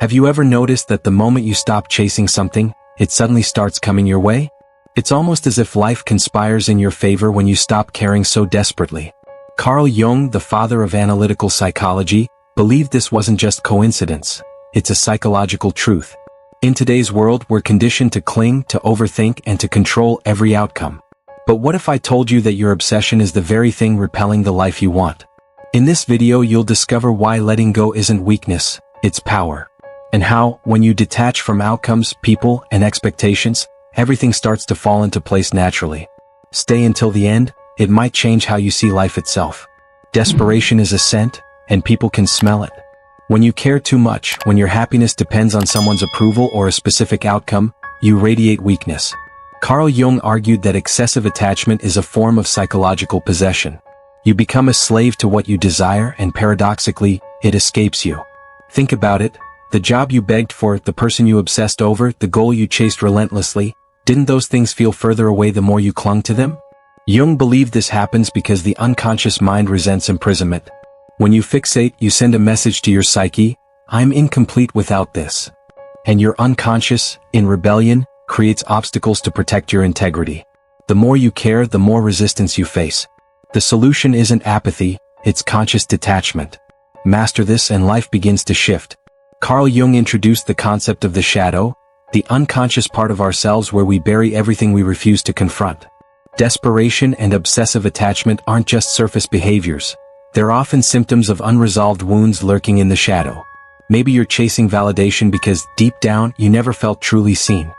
Have you ever noticed that the moment you stop chasing something, it suddenly starts coming your way? It's almost as if life conspires in your favor when you stop caring so desperately. Carl Jung, the father of analytical psychology, believed this wasn't just coincidence. It's a psychological truth. In today's world, we're conditioned to cling, to overthink, and to control every outcome. But what if I told you that your obsession is the very thing repelling the life you want? In this video, you'll discover why letting go isn't weakness, it's power. And how, when you detach from outcomes, people, and expectations, everything starts to fall into place naturally. Stay until the end, it might change how you see life itself. Desperation is a scent, and people can smell it. When you care too much, when your happiness depends on someone's approval or a specific outcome, you radiate weakness. Carl Jung argued that excessive attachment is a form of psychological possession. You become a slave to what you desire, and paradoxically, it escapes you. Think about it. The job you begged for, the person you obsessed over, the goal you chased relentlessly, didn't those things feel further away the more you clung to them? Jung believed this happens because the unconscious mind resents imprisonment. When you fixate, you send a message to your psyche, I'm incomplete without this. And your unconscious, in rebellion, creates obstacles to protect your integrity. The more you care, the more resistance you face. The solution isn't apathy, it's conscious detachment. Master this and life begins to shift. Carl Jung introduced the concept of the shadow, the unconscious part of ourselves where we bury everything we refuse to confront. Desperation and obsessive attachment aren't just surface behaviors. They're often symptoms of unresolved wounds lurking in the shadow. Maybe you're chasing validation because, deep down, you never felt truly seen.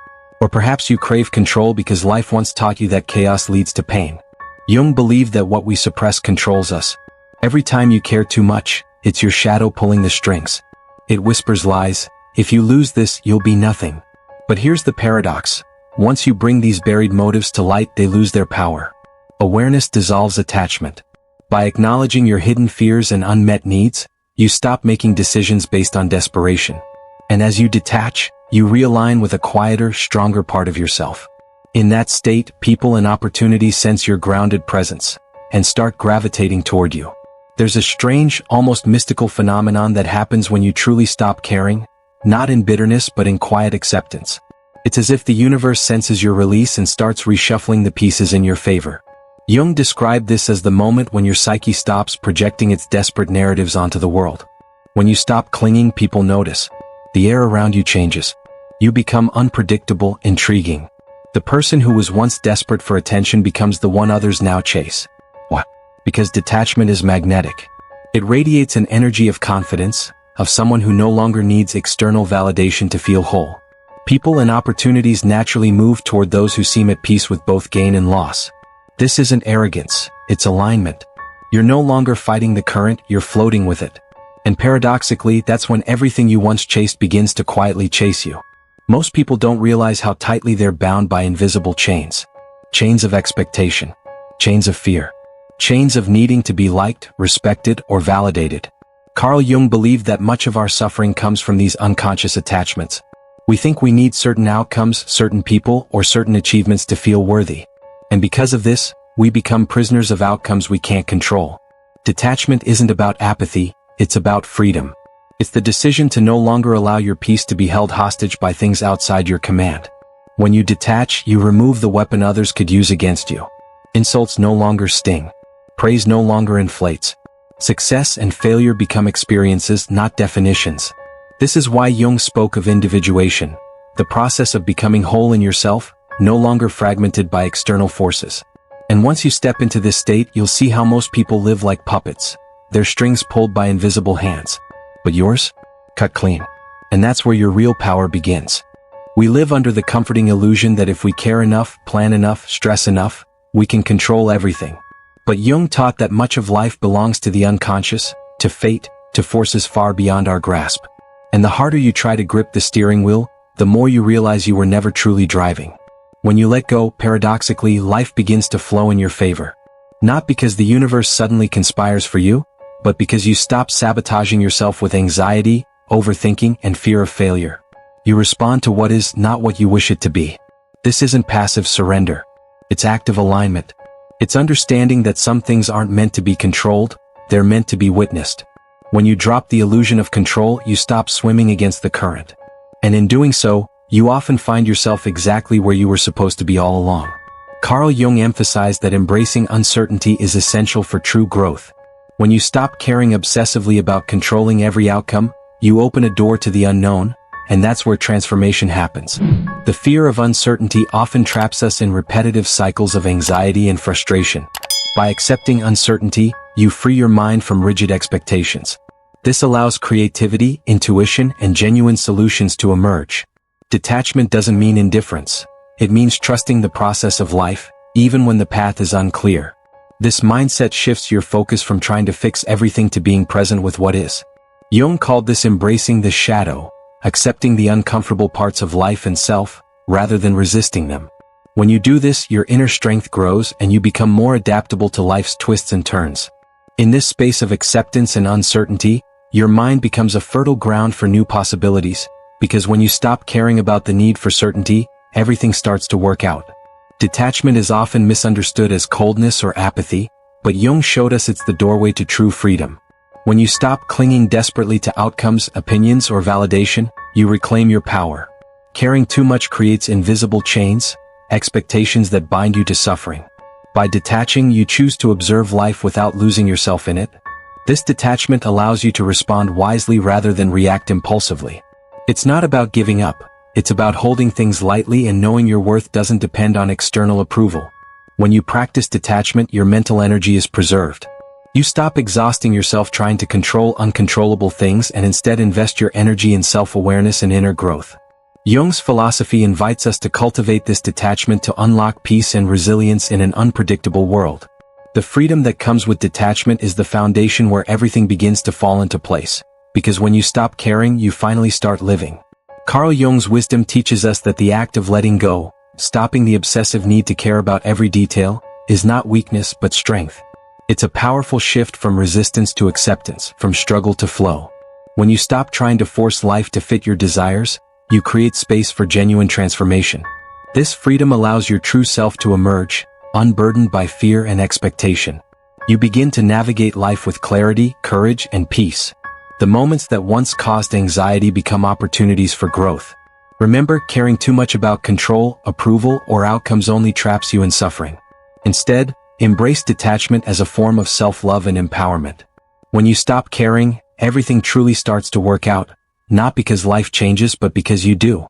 Or perhaps you crave control because life once taught you that chaos leads to pain. Jung believed that what we suppress controls us. Every time you care too much, it's your shadow pulling the strings. It whispers lies, if you lose this, you'll be nothing. But here's the paradox. Once you bring these buried motives to light, they lose their power. Awareness dissolves attachment. By acknowledging your hidden fears and unmet needs, you stop making decisions based on desperation. And as you detach, you realign with a quieter, stronger part of yourself. In that state, people and opportunities sense your grounded presence and start gravitating toward you. There's a strange, almost mystical phenomenon that happens when you truly stop caring, not in bitterness but in quiet acceptance. It's as if the universe senses your release and starts reshuffling the pieces in your favor. Jung described this as the moment when your psyche stops projecting its desperate narratives onto the world. When you stop clinging, people notice. The air around you changes. You become unpredictable, intriguing. The person who was once desperate for attention becomes the one others now chase. Why? Because detachment is magnetic. It radiates an energy of confidence, of someone who no longer needs external validation to feel whole. People and opportunities naturally move toward those who seem at peace with both gain and loss. This isn't arrogance, it's alignment. You're no longer fighting the current, you're floating with it. And paradoxically, that's when everything you once chased begins to quietly chase you. Most people don't realize how tightly they're bound by invisible chains. Chains of expectation. Chains of fear. Chains of needing to be liked, respected, or validated. Carl Jung believed that much of our suffering comes from these unconscious attachments. We think we need certain outcomes, certain people, or certain achievements to feel worthy. And because of this, we become prisoners of outcomes we can't control. Detachment isn't about apathy, it's about freedom. It's the decision to no longer allow your peace to be held hostage by things outside your command. When you detach, you remove the weapon others could use against you. Insults no longer sting. Praise no longer inflates. Success and failure become experiences, not definitions. This is why Jung spoke of individuation, the process of becoming whole in yourself, no longer fragmented by external forces. And once you step into this state, you'll see how most people live like puppets, their strings pulled by invisible hands. But yours? Cut clean. And that's where your real power begins. We live under the comforting illusion that if we care enough, plan enough, stress enough, we can control everything. But Jung taught that much of life belongs to the unconscious, to fate, to forces far beyond our grasp. And the harder you try to grip the steering wheel, the more you realize you were never truly driving. When you let go, paradoxically, life begins to flow in your favor. Not because the universe suddenly conspires for you, but because you stop sabotaging yourself with anxiety, overthinking, and fear of failure. You respond to what is, not what you wish it to be. This isn't passive surrender. It's active alignment. It's understanding that some things aren't meant to be controlled, they're meant to be witnessed. When you drop the illusion of control, you stop swimming against the current. And in doing so, you often find yourself exactly where you were supposed to be all along. Carl Jung emphasized that embracing uncertainty is essential for true growth. When you stop caring obsessively about controlling every outcome, you open a door to the unknown, and that's where transformation happens. The fear of uncertainty often traps us in repetitive cycles of anxiety and frustration. By accepting uncertainty, you free your mind from rigid expectations. This allows creativity, intuition, and genuine solutions to emerge. Detachment doesn't mean indifference. It means trusting the process of life, even when the path is unclear. This mindset shifts your focus from trying to fix everything to being present with what is. Jung called this embracing the shadow, accepting the uncomfortable parts of life and self, rather than resisting them. When you do this, your inner strength grows and you become more adaptable to life's twists and turns. In this space of acceptance and uncertainty, your mind becomes a fertile ground for new possibilities, because when you stop caring about the need for certainty, everything starts to work out. Detachment is often misunderstood as coldness or apathy, but Jung showed us it's the doorway to true freedom. When you stop clinging desperately to outcomes, opinions, or validation, you reclaim your power. Caring too much creates invisible chains, expectations that bind you to suffering. By detaching, you choose to observe life without losing yourself in it. This detachment allows you to respond wisely rather than react impulsively. It's not about giving up. It's about holding things lightly and knowing your worth doesn't depend on external approval. When you practice detachment, your mental energy is preserved. You stop exhausting yourself trying to control uncontrollable things and instead invest your energy in self-awareness and inner growth. Jung's philosophy invites us to cultivate this detachment to unlock peace and resilience in an unpredictable world. The freedom that comes with detachment is the foundation where everything begins to fall into place, because when you stop caring, you finally start living. Carl Jung's wisdom teaches us that the act of letting go, stopping the obsessive need to care about every detail, is not weakness but strength. It's a powerful shift from resistance to acceptance, from struggle to flow. When you stop trying to force life to fit your desires, you create space for genuine transformation. This freedom allows your true self to emerge, unburdened by fear and expectation. You begin to navigate life with clarity, courage, and peace. The moments that once caused anxiety become opportunities for growth. Remember, caring too much about control, approval, or outcomes only traps you in suffering. Instead, embrace detachment as a form of self-love and empowerment. When you stop caring, everything truly starts to work out, not because life changes but because you do.